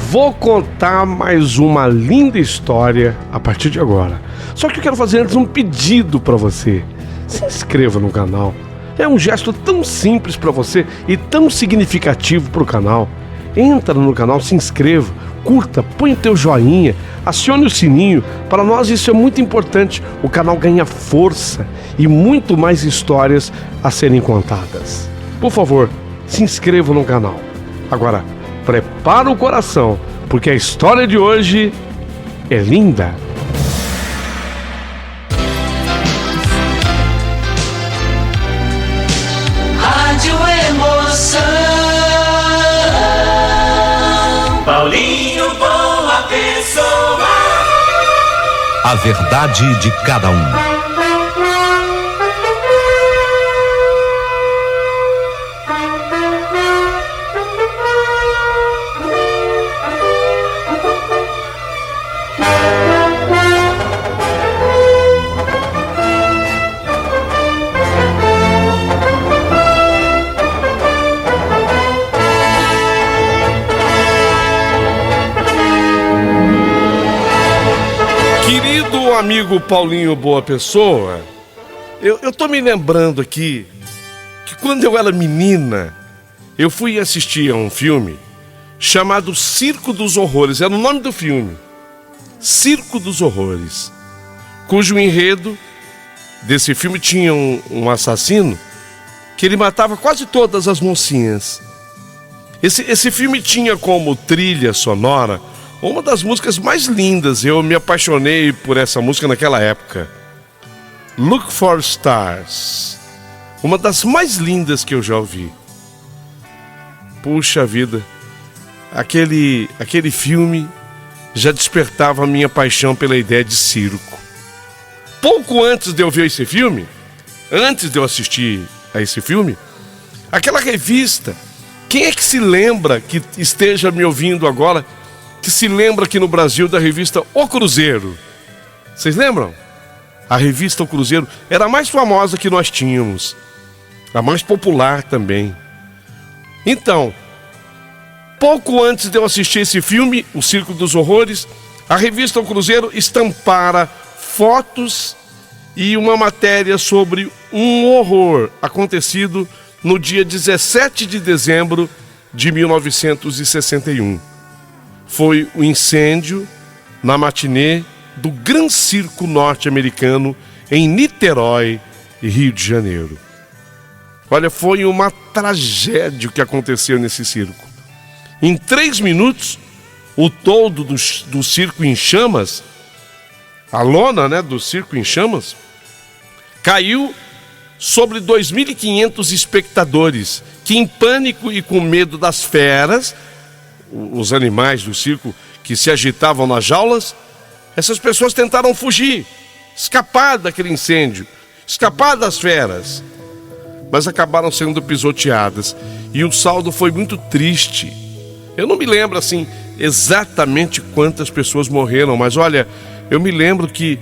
Vou contar mais uma linda história a partir de agora. Só que eu quero fazer antes um pedido para você. Se inscreva no canal. É um gesto tão simples para você e tão significativo para o canal. Entra no canal, se inscreva, curta, põe o teu joinha, acione o sininho. Para nós isso é muito importante. O canal ganha força e muito mais histórias a serem contadas. Por favor, se inscreva no canal. Agora, prepara o coração, porque a história de hoje é linda. Rádio Emoção. Paulinho Boa Pessoa. A verdade de cada um. Querido amigo Paulinho Boa Pessoa, eu tô me lembrando aqui que quando eu era menina, eu fui assistir a um filme chamado Circo dos Horrores. Era o nome do filme, Circo dos Horrores, cujo enredo desse filme tinha um assassino que ele matava quase todas as mocinhas. Esse filme tinha como trilha sonora uma das músicas mais lindas. Eu me apaixonei por essa música naquela época. Look for Stars. Uma das mais lindas que eu já ouvi. Puxa vida. Aquele filme já despertava a minha paixão pela ideia de circo. Pouco antes de eu ver esse filme, antes de eu assistir a esse filme, aquela revista, quem é que se lembra, que esteja me ouvindo agora, que se lembra aqui no Brasil da revista O Cruzeiro? Vocês lembram? A revista O Cruzeiro era a mais famosa que nós tínhamos, a mais popular também. Então, pouco antes de eu assistir esse filme, O Circo dos Horrores, a revista O Cruzeiro estampara fotos e uma matéria sobre um horror acontecido no dia 17 de dezembro de 1961. Foi o incêndio na matinê do Gran Circo norte-americano em Niterói, Rio de Janeiro. Olha, foi uma tragédia o que aconteceu nesse circo. Em 3 minutos, o toldo do circo em chamas, a lona, do circo em chamas, caiu sobre 2.500 espectadores que, em pânico e com medo das feras, os animais do circo que se agitavam nas jaulas, essas pessoas tentaram fugir, escapar daquele incêndio, escapar das feras, mas acabaram sendo pisoteadas e o saldo foi muito triste. Eu não me lembro assim exatamente quantas pessoas morreram, mas olha, eu me lembro que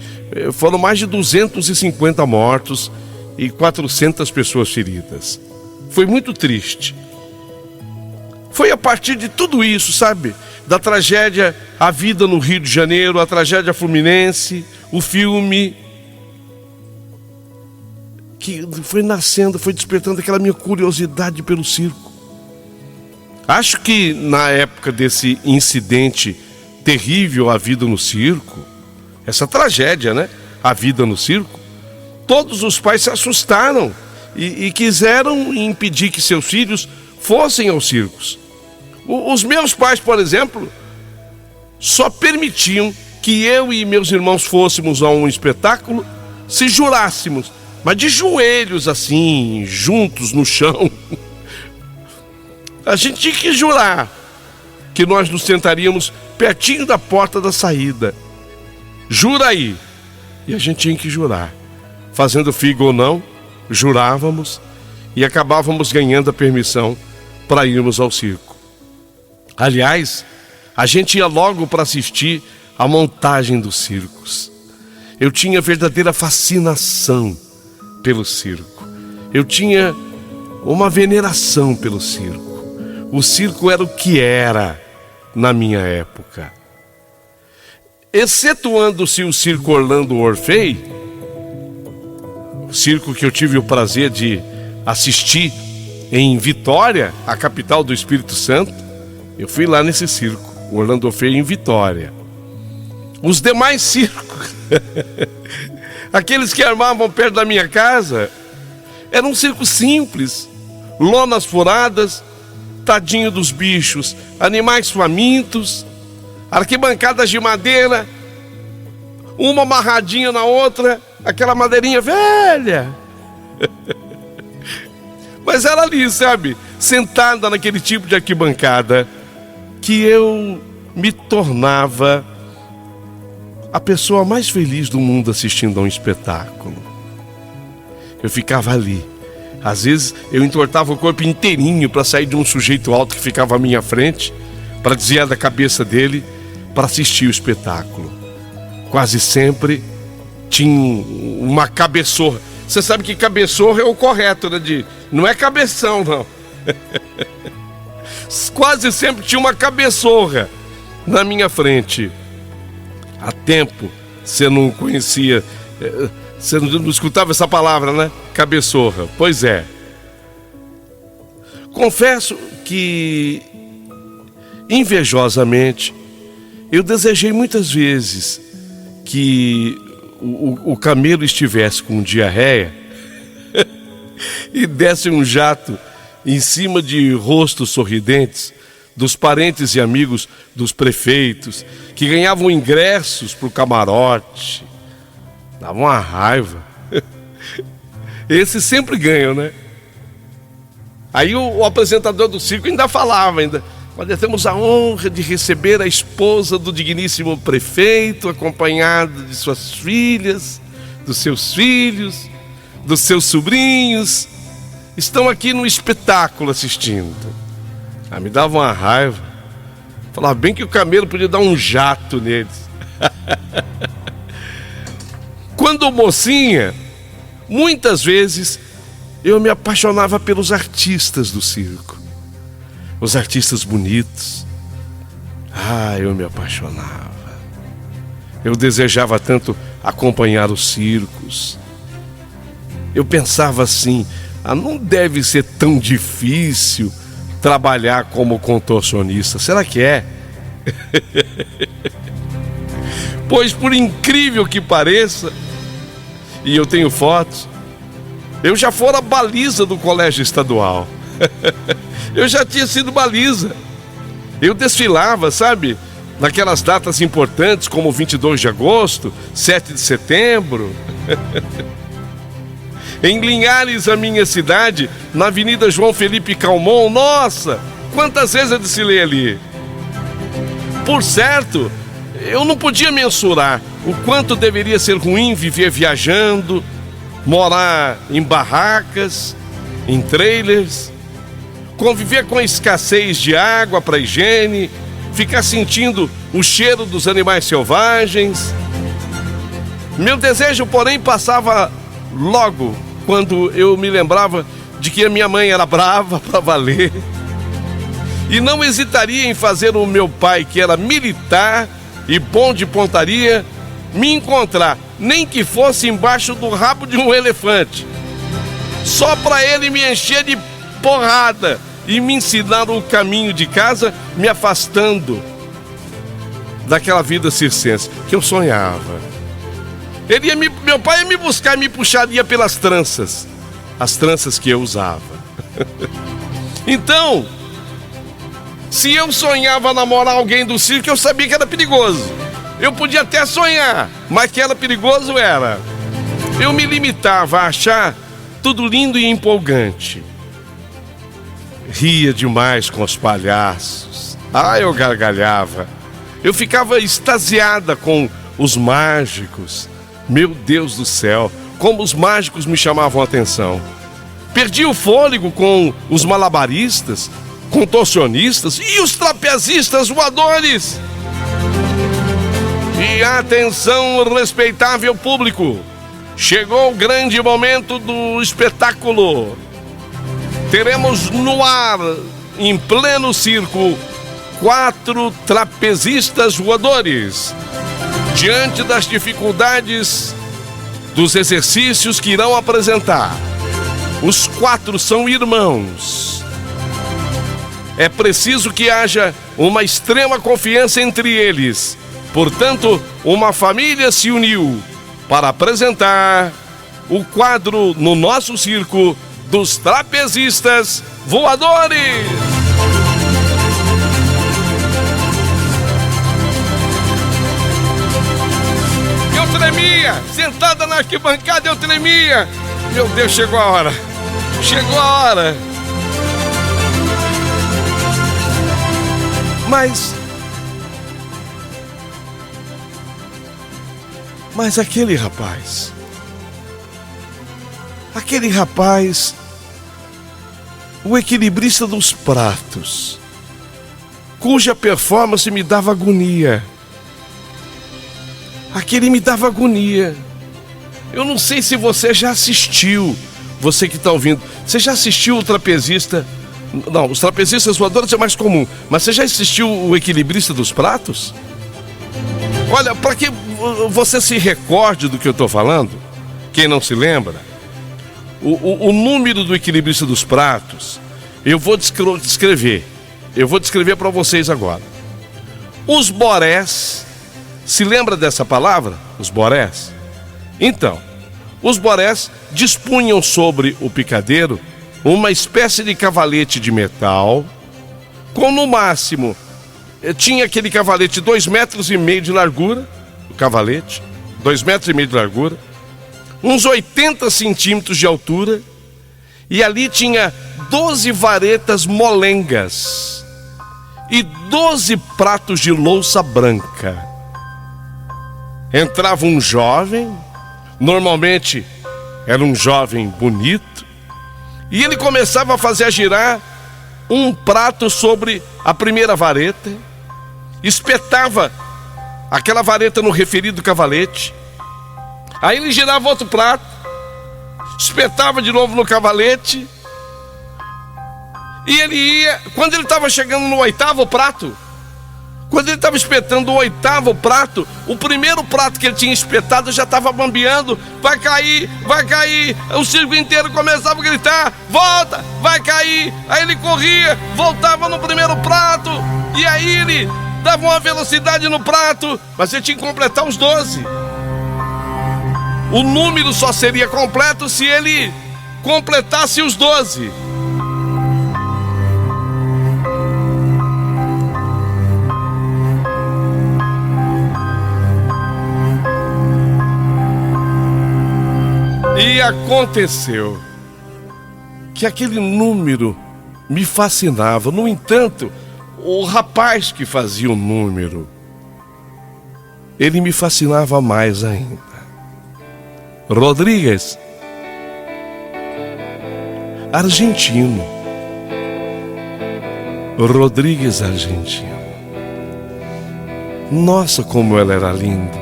foram mais de 250 mortos e 400 pessoas feridas. Foi muito triste. Foi a partir de tudo isso, sabe? Da tragédia A Vida no Rio de Janeiro, a tragédia fluminense, o filme, que foi nascendo, foi despertando aquela minha curiosidade pelo circo. Acho que na época desse incidente terrível, A Vida no Circo, essa tragédia, A Vida no Circo, todos os pais se assustaram e quiseram impedir que seus filhos fossem aos circos. Os meus pais, por exemplo, só permitiam que eu e meus irmãos fôssemos a um espetáculo se jurássemos, mas de joelhos assim, juntos no chão. A gente tinha que jurar que nós nos sentaríamos pertinho da porta da saída. Jura aí. E a gente tinha que jurar. Fazendo figo ou não, jurávamos e acabávamos ganhando a permissão para irmos ao circo. Aliás, a gente ia logo para assistir a montagem dos circos. Eu tinha verdadeira fascinação pelo circo. Eu tinha uma veneração pelo circo. O circo era o que era, na minha época. Excetuando-se o Circo Orlando Orfei, o circo que eu tive o prazer de assistir em Vitória, a capital do Espírito Santo. Eu fui lá nesse circo, o Orlando Orfei, em Vitória. Os demais circos, aqueles que armavam perto da minha casa, era um circo simples, lonas furadas, tadinho dos bichos, animais famintos, arquibancadas de madeira, uma amarradinha na outra, aquela madeirinha velha. Mas era ali, sabe, sentada naquele tipo de arquibancada, que eu me tornava a pessoa mais feliz do mundo assistindo a um espetáculo. Eu ficava ali. Às vezes eu entortava o corpo inteirinho para sair de um sujeito alto que ficava à minha frente, para desviar da cabeça dele, para assistir o espetáculo. Quase sempre tinha uma cabeçorra. Você sabe que cabeçorra é o correto, né? Não é cabeção, não. Quase sempre tinha uma cabeçorra na minha frente. Há tempo você não conhecia, você não escutava essa palavra, né? Cabeçorra. Pois é. Confesso que, invejosamente, eu desejei muitas vezes que o camelo estivesse com diarreia e desse um jato em cima de rostos sorridentes dos parentes e amigos dos prefeitos que ganhavam ingressos para o camarote. Dava uma raiva. Esses sempre ganham, né? Aí o apresentador do circo ainda falava, nós temos a honra de receber a esposa do digníssimo prefeito, acompanhada de suas filhas, dos seus filhos, dos seus sobrinhos. Estão aqui no espetáculo assistindo. Me dava uma raiva. Falava bem que o camelo podia dar um jato neles. Quando mocinha, muitas vezes eu me apaixonava pelos artistas do circo. Os artistas bonitos. Eu me apaixonava. Eu desejava tanto acompanhar os circos. Eu pensava assim, não deve ser tão difícil trabalhar como contorcionista. Será que é? Pois, por incrível que pareça, e eu tenho fotos, eu já fora baliza do colégio estadual. Eu já tinha sido baliza. Eu desfilava, sabe, naquelas datas importantes como 22 de agosto, 7 de setembro. Em Linhares, a minha cidade, na Avenida João Felipe Calmon, nossa, quantas vezes eu desfilei ali. Por certo, eu não podia mensurar o quanto deveria ser ruim viver viajando, morar em barracas, em trailers, conviver com a escassez de água para higiene, ficar sentindo o cheiro dos animais selvagens. Meu desejo, porém, passava logo quando eu me lembrava de que a minha mãe era brava para valer e não hesitaria em fazer o meu pai, que era militar e bom de pontaria, me encontrar, nem que fosse embaixo do rabo de um elefante, só para ele me encher de porrada e me ensinar o caminho de casa, me afastando daquela vida circense que eu sonhava. Meu pai ia me buscar e me puxaria pelas tranças, as tranças que eu usava. Então, se eu sonhava namorar alguém do circo, eu sabia que era perigoso. Eu podia até sonhar, mas que era perigoso era. Eu me limitava a achar tudo lindo e empolgante. Ria demais com os palhaços. Eu gargalhava. Eu ficava extasiada com os mágicos. Meu Deus do céu, como os mágicos me chamavam a atenção. Perdi o fôlego com os malabaristas, contorcionistas e os trapezistas voadores. E atenção, respeitável público, chegou o grande momento do espetáculo. Teremos no ar, em pleno circo, 4 trapezistas voadores. Diante das dificuldades dos exercícios que irão apresentar, os 4 são irmãos. É preciso que haja uma extrema confiança entre eles. Portanto, uma família se uniu para apresentar o quadro no nosso circo dos trapezistas voadores. Eu tremia, sentada na arquibancada eu tremia. Meu Deus, chegou a hora. Chegou a hora. Mas aquele rapaz, o equilibrista dos pratos, cuja performance me dava agonia. Aquele me dava agonia. Eu não sei se você já assistiu, você que está ouvindo, você já assistiu o trapezista? Não, os trapezistas voadores é mais comum, mas você já assistiu o equilibrista dos pratos? Olha, para que você se recorde do que eu estou falando, quem não se lembra, o número do equilibrista dos pratos, eu vou descrever para vocês agora. Os borés, se lembra dessa palavra? Os borés? Então, os borés dispunham sobre o picadeiro uma espécie de cavalete de metal, com no máximo, tinha aquele cavalete 2,5 metros de largura, o cavalete, 2,5 metros de largura, uns 80 centímetros de altura, e ali tinha 12 varetas molengas e 12 pratos de louça branca. Entrava um jovem, normalmente era um jovem bonito, e ele começava a fazer girar um prato sobre a primeira vareta, espetava aquela vareta no referido cavalete, aí ele girava outro prato, espetava de novo no cavalete, e ele ia, quando ele estava chegando no 8º prato, quando ele estava espetando o 8º prato, o primeiro prato que ele tinha espetado já estava bambeando, vai cair, o circo inteiro começava a gritar, volta, vai cair, aí ele corria, voltava no primeiro prato, e aí ele dava uma velocidade no prato, mas ele tinha que completar os 12. O número só seria completo se ele completasse os 12. E aconteceu que aquele número me fascinava. No entanto, o rapaz que fazia o número, ele me fascinava mais ainda. Rodrigues, argentino. Rodrigues, argentino. Nossa, como ela era linda.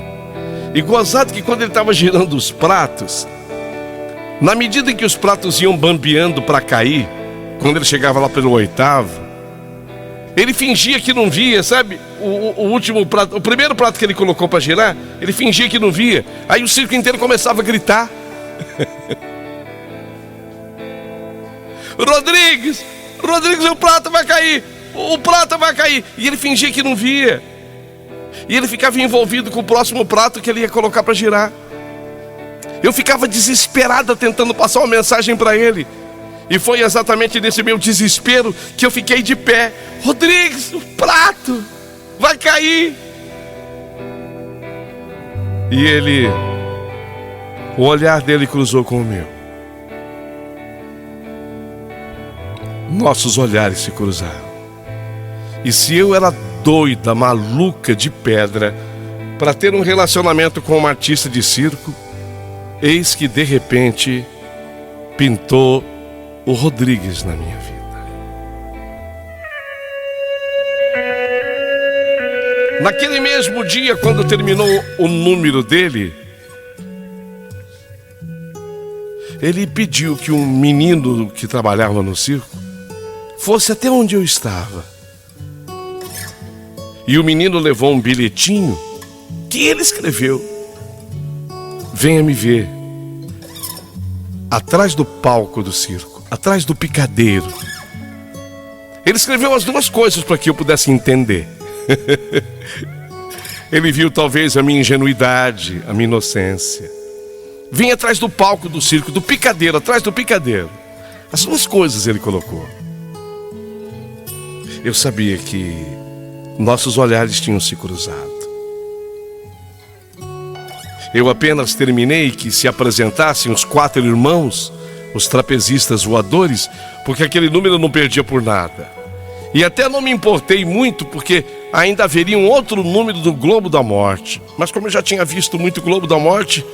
E gozado que quando ele estava girando os pratos, na medida em que os pratos iam bambeando para cair, quando ele chegava lá pelo 8º, ele fingia que não via, sabe? O último prato, o primeiro prato que ele colocou para girar, ele fingia que não via. Aí o circo inteiro começava a gritar. Rodrigues, o prato vai cair, o prato vai cair. E ele fingia que não via. E ele ficava envolvido com o próximo prato que ele ia colocar para girar. Eu ficava desesperada tentando passar uma mensagem para ele. E foi exatamente nesse meu desespero que eu fiquei de pé. Rodrigues, o prato vai cair. E ele, o olhar dele cruzou com o meu. Nossos olhares se cruzaram. E se eu era doida, maluca de pedra para ter um relacionamento com uma artista de circo, eis que de repente pintou o Rodrigues na minha vida. Naquele mesmo dia, quando terminou o número dele, ele pediu que um menino que trabalhava no circo fosse até onde eu estava E o menino levou um bilhetinho que ele escreveu: venha me ver atrás do palco do circo, atrás do picadeiro. Ele escreveu as duas coisas para que eu pudesse entender. Ele viu talvez a minha ingenuidade, a minha inocência. Vim atrás do palco do circo, do picadeiro, atrás do picadeiro. As duas coisas ele colocou. Eu sabia que nossos olhares tinham se cruzado. Eu apenas terminei que se apresentassem os 4 irmãos, os trapezistas voadores, porque aquele número eu não perdia por nada. E até não me importei muito, porque ainda haveria um outro número do Globo da Morte. Mas como eu já tinha visto muito Globo da Morte,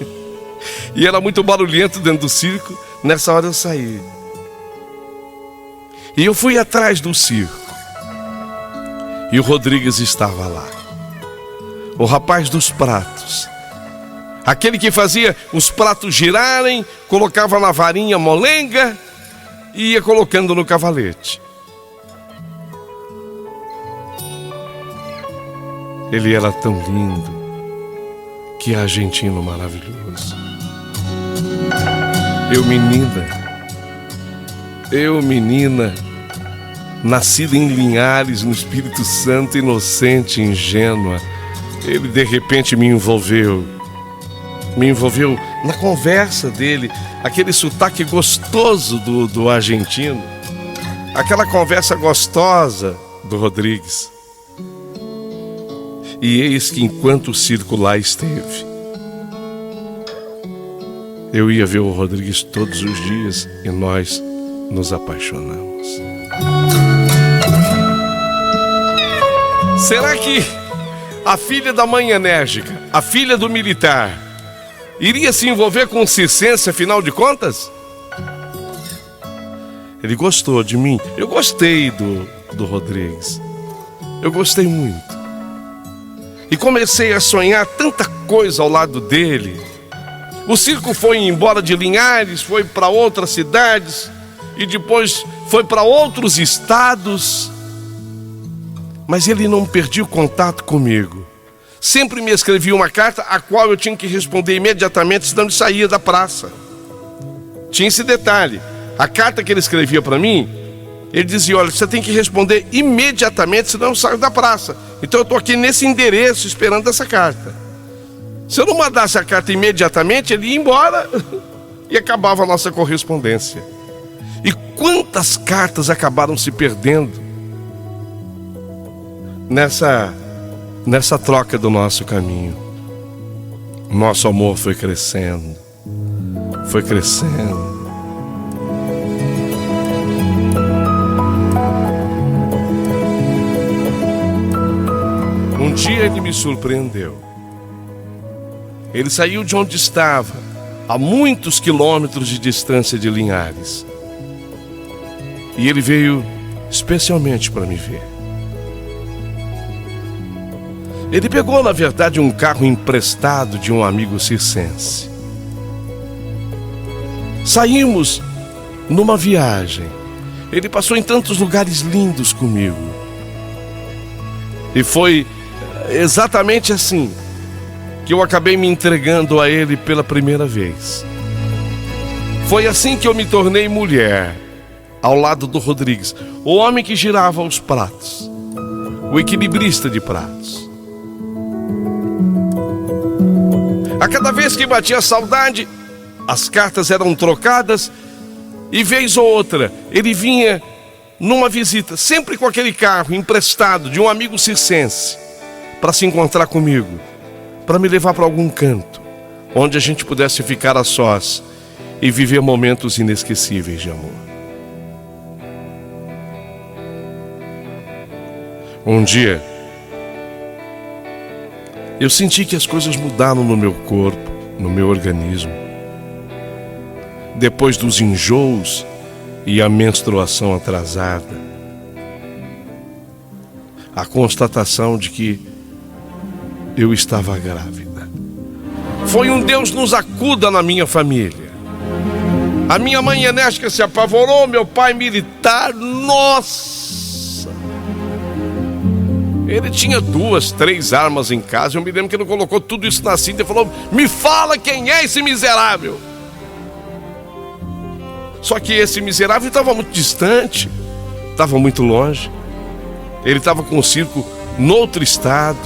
e era muito barulhento dentro do circo, nessa hora eu saí. E eu fui atrás do circo. E o Rodrigues estava lá. O rapaz dos pratos. Aquele que fazia os pratos girarem, colocava na varinha molenga e ia colocando no cavalete. Ele era tão lindo, que argentino maravilhoso. Eu menina, nascida em Linhares, no Espírito Santo, inocente, ingênua, ele de repente me envolveu na conversa dele, aquele sotaque gostoso do argentino, aquela conversa gostosa do Rodrigues. E eis que enquanto o circo lá esteve, eu ia ver o Rodrigues todos os dias e nós nos apaixonamos. Será que a filha da mãe enérgica, a filha do militar, iria se envolver com o circense, afinal de contas? Ele gostou de mim. Eu gostei do Rodrigues. Eu gostei muito. E comecei a sonhar tanta coisa ao lado dele. O circo foi embora de Linhares, foi para outras cidades e depois foi para outros estados. Mas ele não perdia o contato comigo. Sempre me escrevia uma carta a qual eu tinha que responder imediatamente, senão ele saía da praça. Tinha esse detalhe. A carta que ele escrevia para mim, ele dizia: olha, você tem que responder imediatamente, senão eu saio da praça. Então eu estou aqui nesse endereço esperando essa carta. Se eu não mandasse a carta imediatamente, ele ia embora e acabava a nossa correspondência. E quantas cartas acabaram se perdendo nessa troca do nosso caminho. Nosso amor foi crescendo. Foi crescendo. Um dia ele me surpreendeu. Ele saiu de onde estava, a muitos quilômetros de distância de Linhares. E ele veio especialmente para me ver. Ele pegou, na verdade, um carro emprestado de um amigo circense. Saímos numa viagem. Ele passou em tantos lugares lindos comigo. E foi exatamente assim que eu acabei me entregando a ele pela primeira vez. Foi assim que eu me tornei mulher, ao lado do Rodrigues, o homem que girava os pratos, o equilibrista de pratos. A cada vez que batia saudade, as cartas eram trocadas e vez ou outra ele vinha numa visita, sempre com aquele carro emprestado de um amigo circense, para se encontrar comigo, para me levar para algum canto, onde a gente pudesse ficar a sós e viver momentos inesquecíveis de amor. Um dia, eu senti que as coisas mudaram no meu corpo, no meu organismo. Depois dos enjoos e a menstruação atrasada, a constatação de que eu estava grávida. Foi um Deus nos acuda na minha família. A minha mãe enérgica se apavorou, meu pai militar, nossa! Ele tinha 2, 3 armas em casa. Eu me lembro que ele colocou tudo isso na cinta e falou: me fala quem é esse miserável. Só que esse miserável estava muito distante, estava muito longe. Ele estava com o circo noutro estado.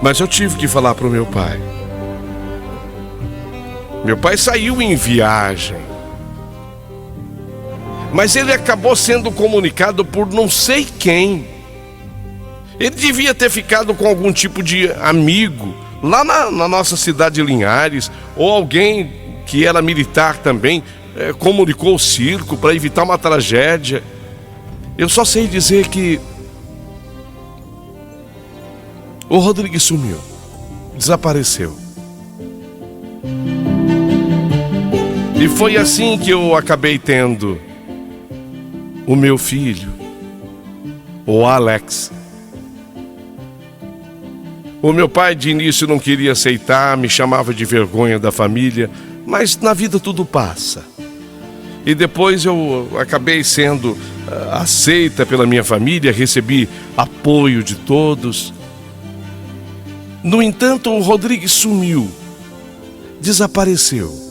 Mas eu tive que falar para o meu pai. Meu pai saiu em viagem, mas ele acabou sendo comunicado por não sei quem. Ele devia ter ficado com algum tipo de amigo lá na nossa cidade de Linhares, ou alguém que era militar também, comunicou o circo para evitar uma tragédia. Eu só sei dizer que o Rodrigues sumiu, desapareceu. E foi assim que eu acabei tendo o meu filho, o Alex. O meu pai de início não queria aceitar, me chamava de vergonha da família, mas na vida tudo passa. E depois eu acabei sendo aceita pela minha família, recebi apoio de todos. No entanto, o Rodrigues sumiu, desapareceu.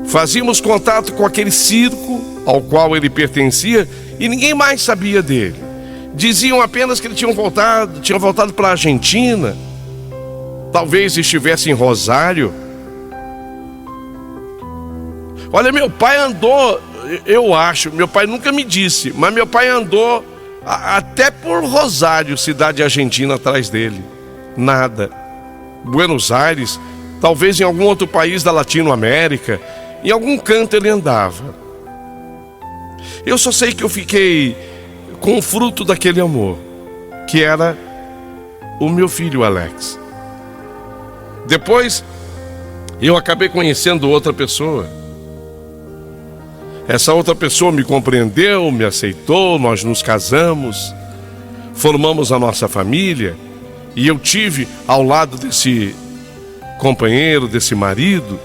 Fazíamos contato com aquele circo ao qual ele pertencia e ninguém mais sabia dele. Diziam apenas que ele tinha voltado para a Argentina. Talvez estivesse em Rosário. Olha, meu pai andou, eu acho, meu pai nunca me disse, mas meu pai andou até por Rosário, cidade argentina, atrás dele. Nada. Buenos Aires, talvez em algum outro país da Latinoamérica, em algum canto ele andava. Eu só sei que eu fiquei com o fruto daquele amor, que era o meu filho Alex. Depois eu acabei conhecendo outra pessoa. Essa outra pessoa me compreendeu, me aceitou, nós nos casamos, formamos a nossa família, e eu tive ao lado desse companheiro, desse marido,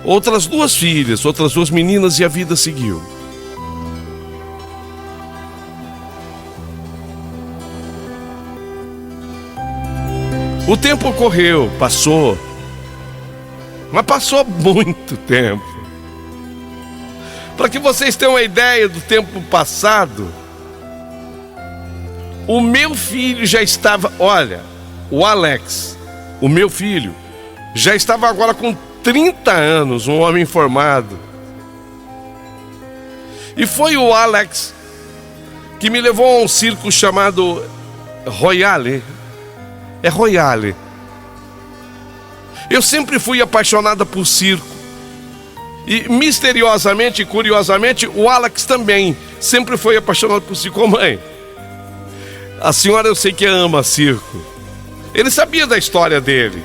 outras 2 filhas, outras 2 meninas, e a vida seguiu. O tempo correu, passou, mas passou muito tempo. Para que vocês tenham uma ideia do tempo passado, o meu filho já estava, olha, o Alex, o meu filho, já estava agora com 30 anos, um homem formado. E foi o Alex que me levou a um circo chamado Royale. É Royale. Eu sempre fui apaixonada por circo. E misteriosamente e curiosamente, o Alex também sempre foi apaixonado por circo. Ô, mãe, a senhora eu sei que ama circo. Ele sabia da história dele.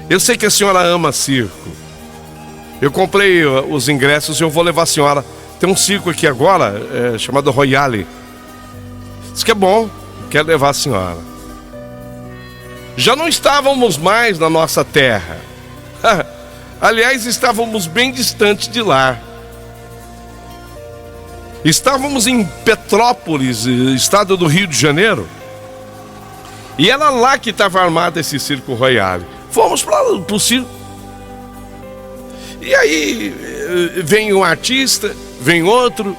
Eu sei que a senhora ama circo. Eu comprei os ingressos e eu vou levar a senhora. Tem um circo aqui agora, chamado Royale. Diz que é bom, quero levar a senhora. Já não estávamos mais na nossa terra. Aliás, estávamos bem distantes de lá. Estávamos em Petrópolis, estado do Rio de Janeiro. E era lá que estava armado esse circo Royale. Fomos para o circo. E aí vem um artista, vem outro.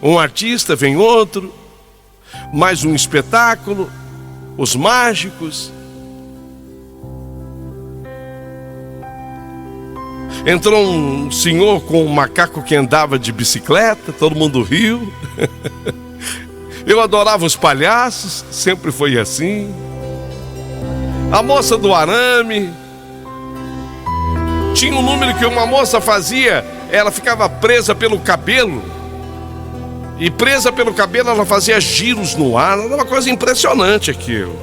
Um artista, vem outro. Mais um espetáculo. Os mágicos. Entrou um senhor com um macaco que andava de bicicleta, todo mundo riu. Eu adorava os palhaços, sempre foi assim. A moça do arame. Tinha um número que uma moça fazia, ela ficava presa pelo cabelo. E presa pelo cabelo ela fazia giros no ar, era uma coisa impressionante aquilo.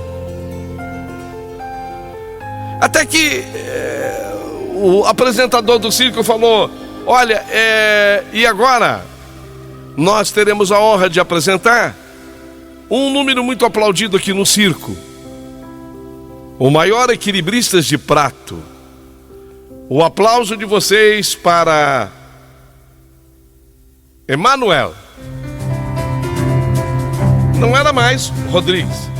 Até que o apresentador do circo falou: olha, e agora nós teremos a honra de apresentar um número muito aplaudido aqui no circo. O maior equilibristas de prato. O aplauso de vocês para Emanuel. não era mais Rodrigues.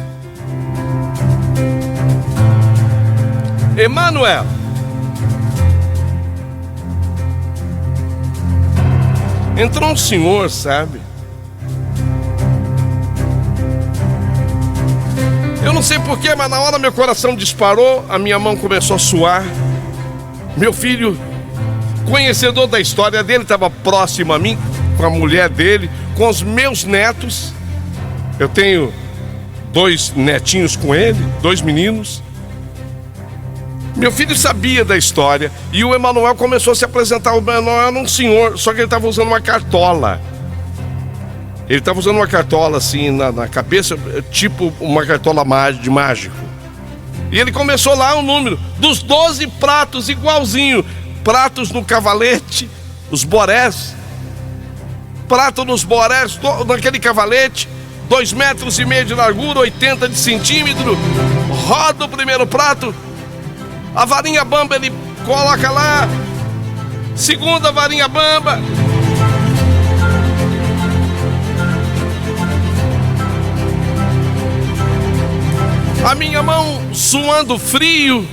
Emanuel. Entrou um senhor, sabe? Eu não sei porquê, mas na hora meu coração disparou, a minha mão começou a suar. Meu filho, conhecedor da história dele, estava próximo a mim, com a mulher dele, com os meus netos. Eu tenho 2 netinhos com ele, 2 meninos. Meu filho sabia da história e o Emanuel começou a se apresentar. O Emanuel era um senhor, só que ele estava usando uma cartola. Ele estava usando uma cartola assim na cabeça, tipo uma cartola de mágico. E ele começou lá o número dos 12 pratos, igualzinho. Pratos no cavalete, os borés. Prato nos borés, naquele cavalete, 2,5 metros de largura, 80 de centímetro. Roda o primeiro prato. A varinha bamba ele coloca lá. Segunda varinha bamba. A minha mão suando frio.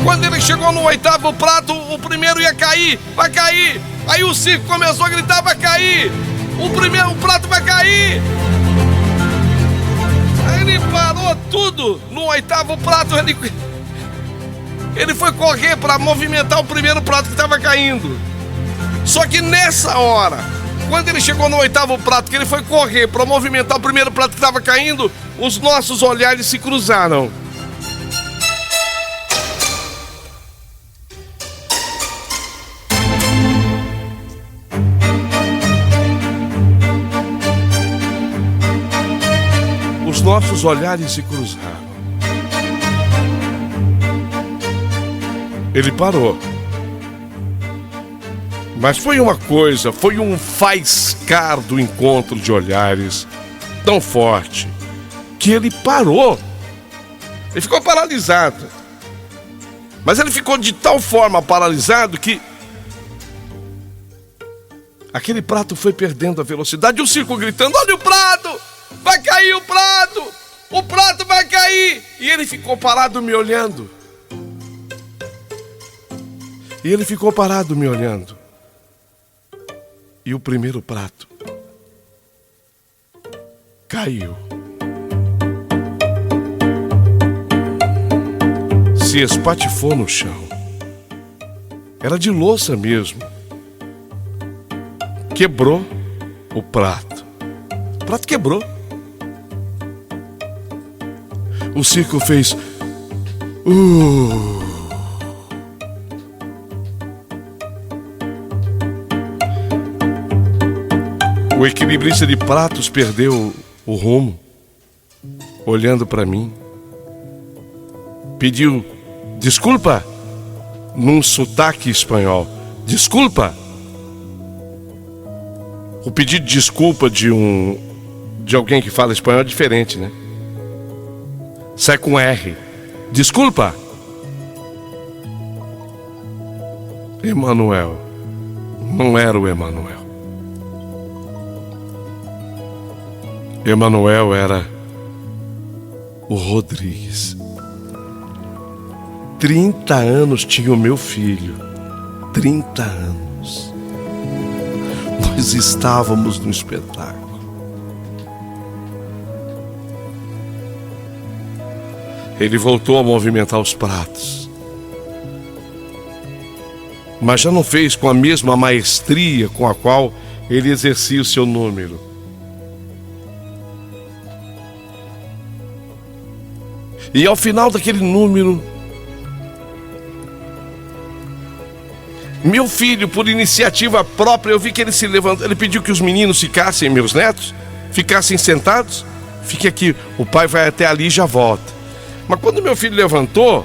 Quando ele chegou no 8º prato, o primeiro ia cair, vai cair. Aí o circo começou a gritar, vai cair. O prato vai cair. Aí ele parou tudo no 8º prato. Ele foi correr para movimentar o primeiro prato que estava caindo. Só que nessa hora, quando ele chegou no 8º prato, que ele foi correr para movimentar o primeiro prato que estava caindo, os nossos olhares se cruzaram. Os nossos olhares se cruzaram. Ele parou. Mas foi um faiscar do encontro de olhares tão forte que ele parou. Ele ficou paralisado. Mas ele ficou de tal forma paralisado que aquele prato foi perdendo a velocidade. O circo gritando, olha o prato! Vai cair o prato! O prato vai cair! E ele ficou parado me olhando. E o primeiro prato caiu. Se espatifou no chão. Era de louça mesmo. Quebrou o prato. O prato quebrou. O circo fez... O equilibrista de pratos perdeu o rumo, olhando para mim. Pediu desculpa, num sotaque espanhol. Desculpa. O pedido de desculpa de alguém que fala espanhol é diferente, né? Sai com R. Desculpa. Emanuel. Não era o Emanuel. Emanuel era o Rodrigues. 30 anos tinha o meu filho. 30 anos. Nós estávamos no espetáculo. Ele voltou a movimentar os pratos. Mas já não fez com a mesma maestria com a qual ele exercia o seu número. E ao final daquele número, meu filho, por iniciativa própria, eu vi que ele se levantou. Ele pediu que os meninos ficassem, meus netos, ficassem sentados. Fique aqui, o pai vai até ali e já volta. Mas quando meu filho levantou,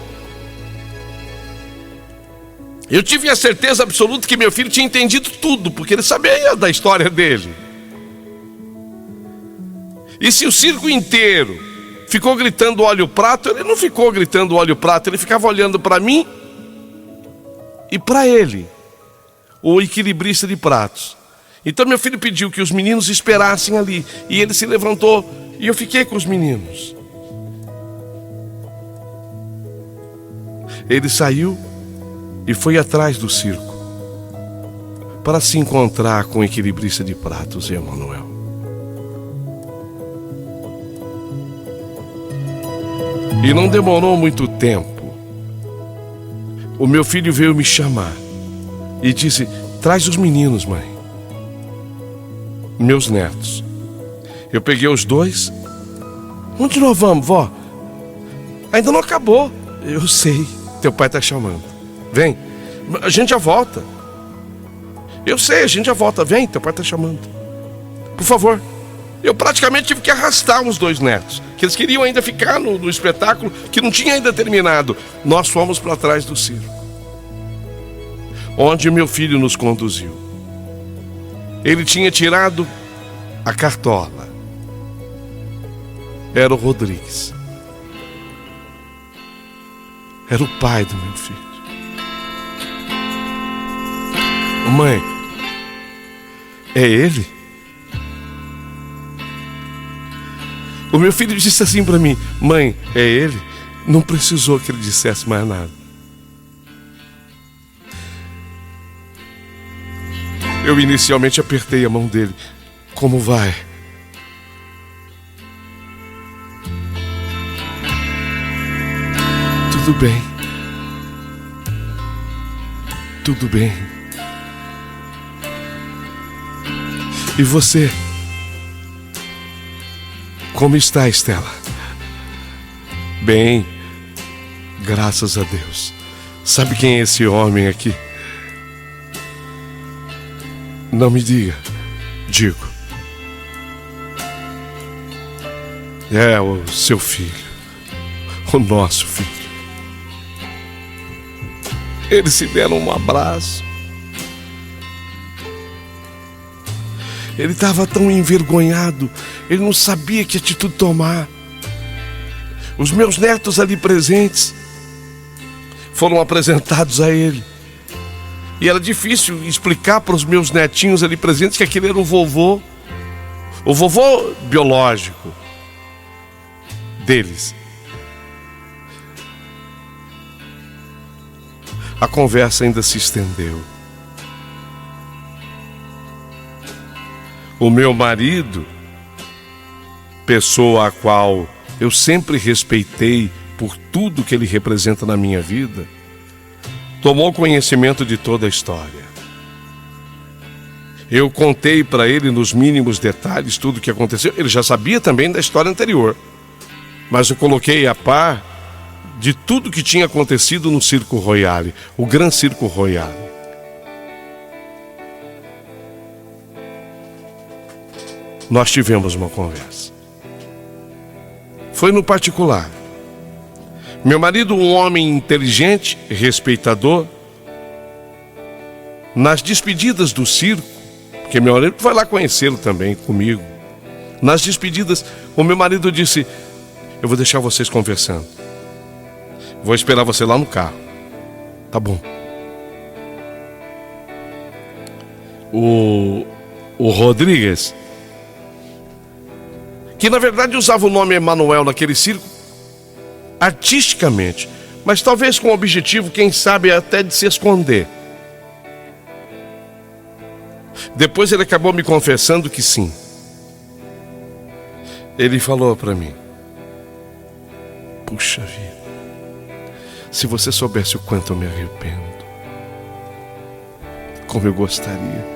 eu tive a certeza absoluta que meu filho tinha entendido tudo, porque ele sabia da história dele. E se o circo inteiro ficou gritando olha o prato, ele não ficou gritando olha o prato, ele ficava olhando para mim e para ele, o equilibrista de pratos. Então meu filho pediu que os meninos esperassem ali. E ele se levantou e eu fiquei com os meninos. Ele saiu e foi atrás do circo para se encontrar com o equilibrista de pratos, Emanuel. E não demorou muito tempo. O meu filho veio me chamar e disse: traz os meninos, mãe. Meus netos. Eu peguei os dois. Onde nós vamos, vó? Ainda não acabou. Eu sei, teu pai está chamando. Vem, a gente já volta. Eu sei, a gente já volta. Vem, teu pai está chamando. Por favor. Eu praticamente tive que arrastar os dois netos, que eles queriam ainda ficar no espetáculo, que não tinha ainda terminado. Nós fomos para trás do circo, onde meu filho nos conduziu. Ele tinha tirado a cartola. Era o Rodrigues. Era o pai do meu filho. Mãe, é ele? O meu filho disse assim para mim: mãe, é ele? Não precisou que ele dissesse mais nada. Eu inicialmente apertei a mão dele. Como vai? Tudo bem. Tudo bem. E você? Como está, Estela? Bem, graças a Deus. Sabe quem é esse homem aqui? Não me diga. Digo. É o seu filho. O nosso filho. Eles se deram um abraço. Ele estava tão envergonhado. Ele não sabia que atitude tomar. Os meus netos ali presentes foram apresentados a ele. E era difícil explicar para os meus netinhos ali presentes que aquele era o vovô biológico deles. A conversa ainda se estendeu. O meu marido, pessoa a qual eu sempre respeitei por tudo que ele representa na minha vida, tomou conhecimento de toda a história. Eu contei para ele nos mínimos detalhes tudo o que aconteceu. Ele já sabia também da história anterior, mas eu coloquei a par de tudo que tinha acontecido no Circo Royale, o Gran Circo Royale. Nós tivemos uma conversa. Foi no particular. Meu marido, um homem inteligente, respeitador, nas despedidas do circo, porque meu marido vai lá conhecê-lo também comigo. Nas despedidas, o meu marido disse: eu vou deixar vocês conversando. Vou esperar você lá no carro. Tá bom. O Rodrigues, que na verdade usava o nome Emanuel naquele circo, artisticamente, mas talvez com o objetivo, quem sabe, até de se esconder. Depois ele acabou me confessando que sim. Ele falou para mim: puxa vida, se você soubesse o quanto eu me arrependo. Como eu gostaria.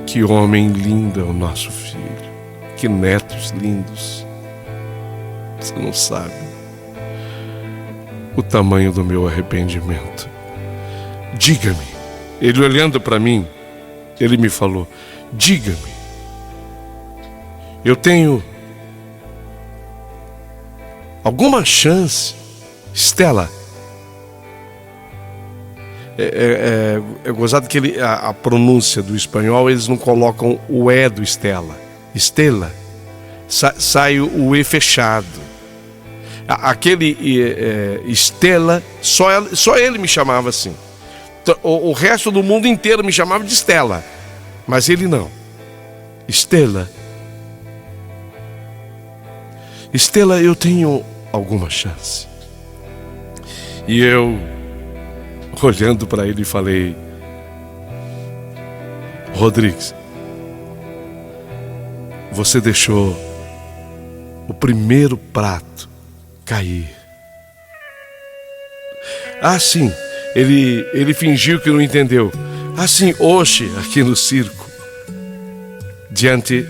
Que homem lindo é o nosso filho. Que netos lindos. Você não sabe o tamanho do meu arrependimento. Diga-me. Ele olhando para mim, ele me falou: diga-me, eu tenho alguma chance, Estela? É gozado que a pronúncia do espanhol, eles não colocam o E do Estela. Estela, sai o E fechado. Aquele Estela, só ele me chamava assim. O resto do mundo inteiro me chamava de Estela. Mas ele não. Estela, eu tenho alguma chance. E eu, olhando para ele, falei: Rodrigues, você deixou o primeiro prato cair. Ah, sim, ele fingiu que não entendeu. Ah, sim, hoje, aqui no circo, diante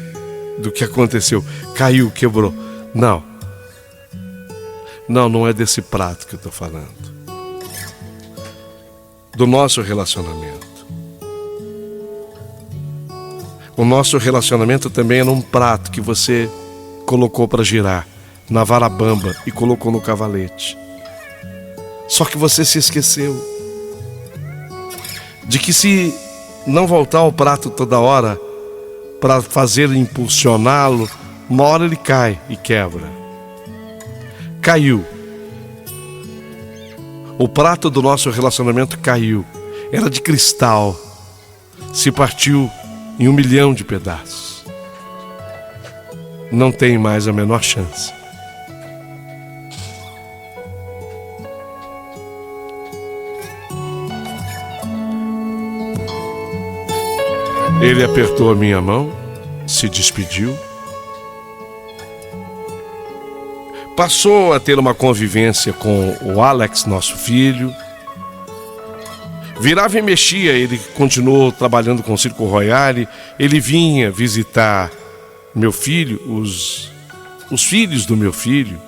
do que aconteceu, caiu, quebrou. Não, não é desse prato que eu estou falando. Do nosso relacionamento. O nosso relacionamento também é num prato que você colocou para girar na vara bamba e colocou no cavalete. Só que você se esqueceu de que, se não voltar ao prato toda hora para fazer impulsioná-lo, uma hora ele cai e quebra. Caiu. O prato do nosso relacionamento caiu. Era de cristal. Se partiu em 1 milhão de pedaços. Não tem mais a menor chance. Ele apertou a minha mão, se despediu, passou a ter uma convivência com o Alex, nosso filho. Virava e mexia, ele continuou trabalhando com o Circo Royale. Ele vinha visitar meu filho, os filhos do meu filho,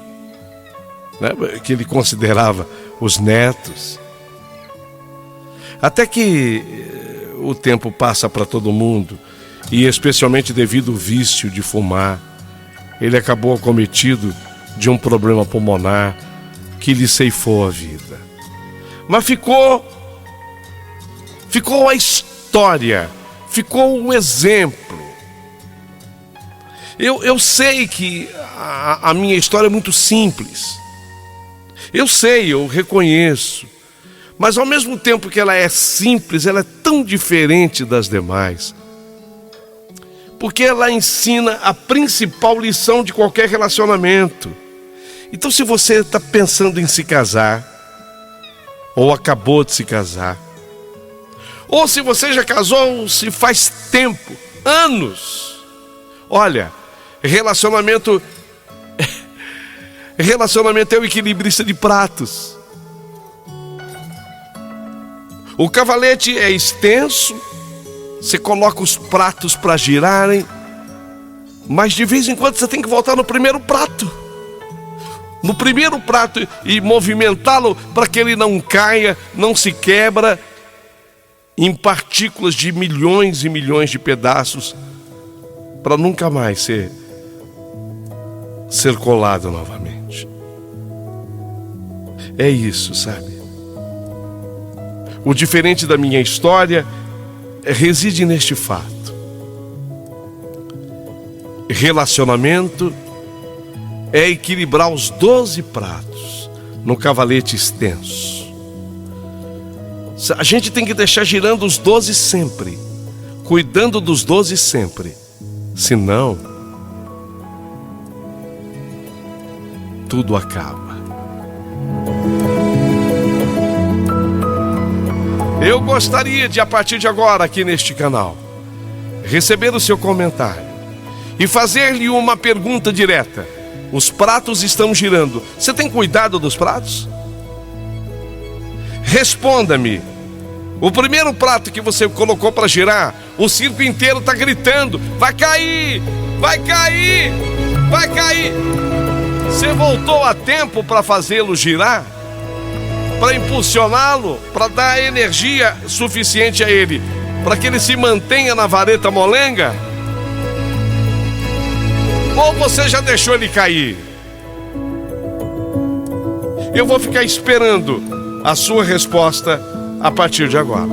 né, que ele considerava os netos. Até que o tempo passa para todo mundo, e especialmente devido ao vício de fumar, ele acabou acometido de um problema pulmonar que lhe ceifou a vida. Mas ficou a história, ficou um exemplo. Eu sei que a minha história é muito simples. Eu sei, eu reconheço. Mas ao mesmo tempo que ela é simples, ela é tão diferente das demais. Porque ela ensina a principal lição de qualquer relacionamento. Então, se você está pensando em se casar, ou acabou de se casar, ou se você já casou se faz tempo, anos, olha, relacionamento é o equilibrista de pratos. O cavalete é extenso, você coloca os pratos para girarem, mas de vez em quando você tem que voltar no primeiro prato. No primeiro prato e movimentá-lo para que ele não caia, não se quebra em partículas de milhões e milhões de pedaços, para nunca mais ser colado novamente. É isso, sabe? O diferente da minha história reside neste fato. Relacionamento é equilibrar os 12 pratos no cavalete extenso. A gente tem que deixar girando os 12 sempre, cuidando dos 12 sempre. Senão, tudo acaba. Eu gostaria de, a partir de agora, aqui neste canal, receber o seu comentário e fazer-lhe uma pergunta direta. Os pratos estão girando. Você tem cuidado dos pratos? Responda-me. O primeiro prato que você colocou para girar, o circo inteiro está gritando: vai cair, vai cair, vai cair. Você voltou a tempo para fazê-lo girar? Para impulsioná-lo, para dar energia suficiente a ele, para que ele se mantenha na vareta molenga? Ou você já deixou ele cair? Eu vou ficar esperando a sua resposta a partir de agora.